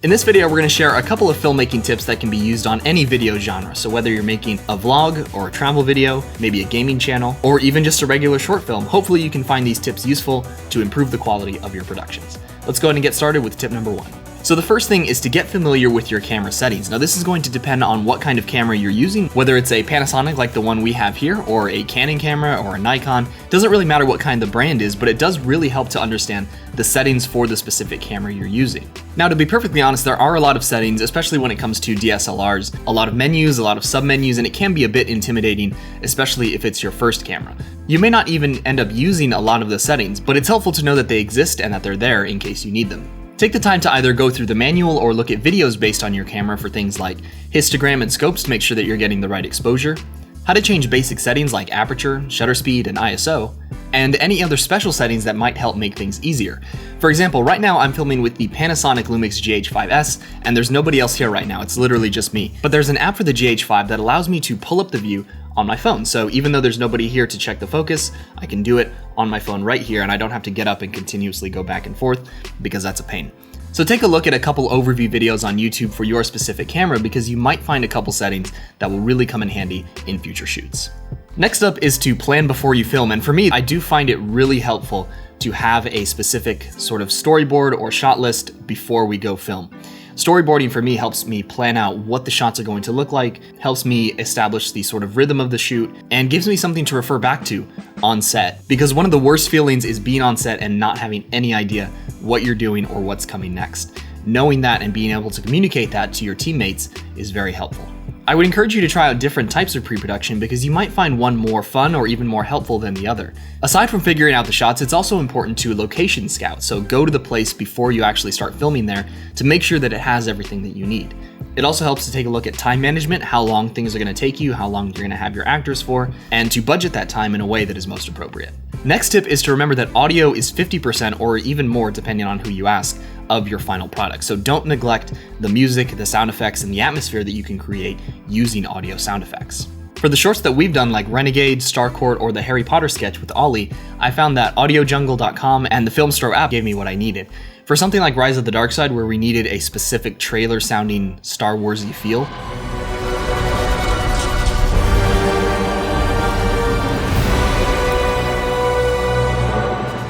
In this video, we're going to share a couple of filmmaking tips that can be used on any video genre. So whether you're making a vlog or a travel video, maybe a gaming channel, or even just a regular short film, hopefully you can find these tips useful to improve the quality of your productions. Let's go ahead and get started with tip number 1. So the first thing is to get familiar with your camera settings. Now this is going to depend on what kind of camera you're using, whether it's a Panasonic like the one we have here, or a Canon camera, or a Nikon. It doesn't really matter what kind the brand is, but it does really help to understand the settings for the specific camera you're using. Now to be perfectly honest, there are a lot of settings, especially when it comes to DSLRs, a lot of menus, a lot of submenus, and it can be a bit intimidating, especially if it's your first camera. You may not even end up using a lot of the settings, but it's helpful to know that they exist and that they're there in case you need them. Take the time to either go through the manual or look at videos based on your camera for things like histogram and scopes to make sure that you're getting the right exposure, how to change basic settings like aperture, shutter speed, and ISO, and any other special settings that might help make things easier. For example, right now I'm filming with the Panasonic Lumix GH5S, and there's nobody else here right now, it's literally just me. But there's an app for the GH5 that allows me to pull up the view on my phone. So even though there's nobody here to check the focus, I can do it on my phone right here, and I don't have to get up and continuously go back and forth because that's a pain. So take a look at a couple overview videos on YouTube for your specific camera because you might find a couple settings that will really come in handy in future shoots. Next up is to plan before you film, and for me, I do find it really helpful to have a specific sort of storyboard or shot list before we go film. Storyboarding for me helps me plan out what the shots are going to look like, helps me establish the sort of rhythm of the shoot, and gives me something to refer back to on set. Because one of the worst feelings is being on set and not having any idea what you're doing or what's coming next. Knowing that and being able to communicate that to your teammates is very helpful. I would encourage you to try out different types of pre-production because you might find one more fun or even more helpful than the other. Aside from figuring out the shots, it's also important to location scout, so go to the place before you actually start filming there to make sure that it has everything that you need. It also helps to take a look at time management, how long things are going to take you, how long you're going to have your actors for, and to budget that time in a way that is most appropriate. Next tip is to remember that audio is 50% or even more, depending on who you ask, of your final product. So don't neglect the music, the sound effects, and the atmosphere that you can create using audio sound effects. For the shorts that we've done like Renegade, Starcourt, or the Harry Potter sketch with Ollie, I found that audiojungle.com and the Filmstro app gave me what I needed. For something like Rise of the Dark Side, where we needed a specific trailer sounding Star Wars-y feel,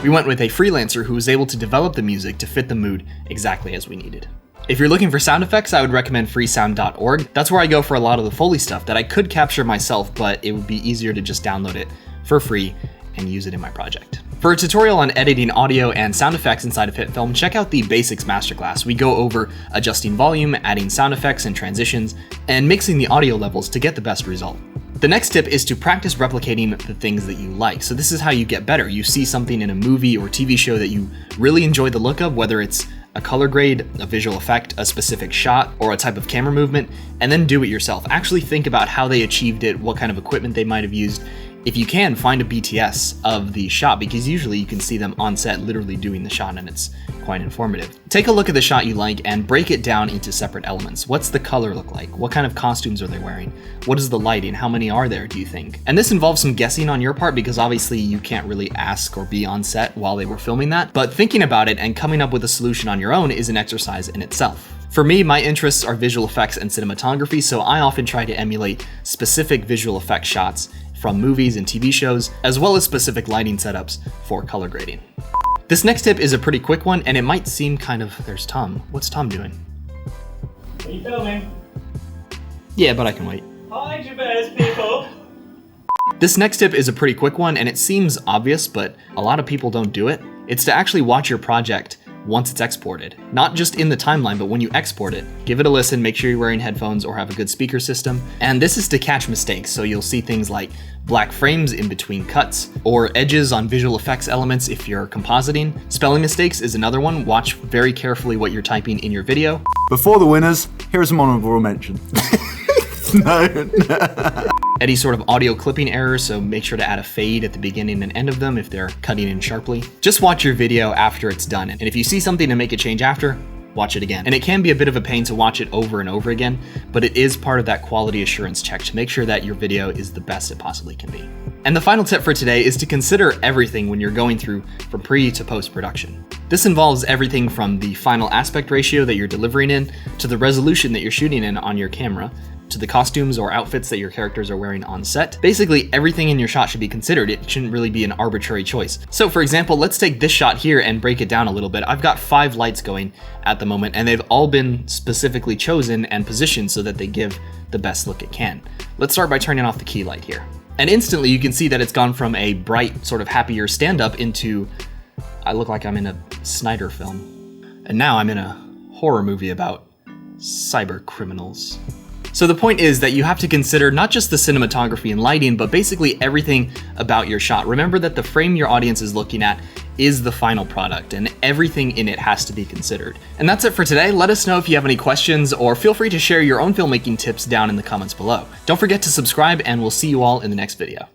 we went with a freelancer who was able to develop the music to fit the mood exactly as we needed. If you're looking for sound effects, I would recommend freesound.org. That's where I go for a lot of the Foley stuff that I could capture myself, but it would be easier to just download it for free and use it in my project. For a tutorial on editing audio and sound effects inside of HitFilm, check out the Basics Masterclass. We go over adjusting volume, adding sound effects and transitions, and mixing the audio levels to get the best result. The next tip is to practice replicating the things that you like. So this is how you get better. You see something in a movie or TV show that you really enjoy the look of, whether it's a color grade, a visual effect, a specific shot, or a type of camera movement, and then do it yourself. Actually think about how they achieved it, what kind of equipment they might have used. If you can, find a BTS of the shot because usually you can see them on set literally doing the shot and it's quite informative. Take a look at the shot you like and break it down into separate elements. What's the color look like? What kind of costumes are they wearing? What is the lighting? How many are there, do you think? And this involves some guessing on your part because obviously you can't really ask or be on set while they were filming that, but thinking about it and coming up with a solution on your own is an exercise in itself. For me, my interests are visual effects and cinematography, so I often try to emulate specific visual effects shots from movies and TV shows, as well as specific lighting setups for color grading. This next tip is a pretty quick one, and it might seem kind of, there's Tom. What's Tom doing? Are you filming? Yeah, but I can wait. Hide your bears, people! This next tip is a pretty quick one, and it seems obvious, but a lot of people don't do it. It's to actually watch your project once it's exported. Not just in the timeline, but when you export it. Give it a listen, make sure you're wearing headphones or have a good speaker system. And this is to catch mistakes, so you'll see things like black frames in between cuts, or edges on visual effects elements if you're compositing. Spelling mistakes is another one. Watch very carefully what you're typing in your video. Before the winners, here is some honorable mention. No. Any sort of audio clipping errors, so make sure to add a fade at the beginning and end of them if they're cutting in sharply. Just watch your video after it's done, and if you see something to make a change after, watch it again. And it can be a bit of a pain to watch it over and over again, but it is part of that quality assurance check to make sure that your video is the best it possibly can be. And the final tip for today is to consider everything when you're going through from pre to post-production. This involves everything from the final aspect ratio that you're delivering in, to the resolution that you're shooting in on your camera, to the costumes or outfits that your characters are wearing on set. Basically, everything in your shot should be considered. It shouldn't really be an arbitrary choice. So for example, let's take this shot here and break it down a little bit. I've got 5 lights going at the moment, and they've all been specifically chosen and positioned so that they give the best look it can. Let's start by turning off the key light here. And instantly you can see that it's gone from a bright, sort of happier stand-up into, I look like I'm in a Snyder film. And now I'm in a horror movie about cyber criminals. So the point is that you have to consider not just the cinematography and lighting, but basically everything about your shot. Remember that the frame your audience is looking at is the final product, and everything in it has to be considered. And that's it for today. Let us know if you have any questions, or feel free to share your own filmmaking tips down in the comments below. Don't forget to subscribe, and we'll see you all in the next video.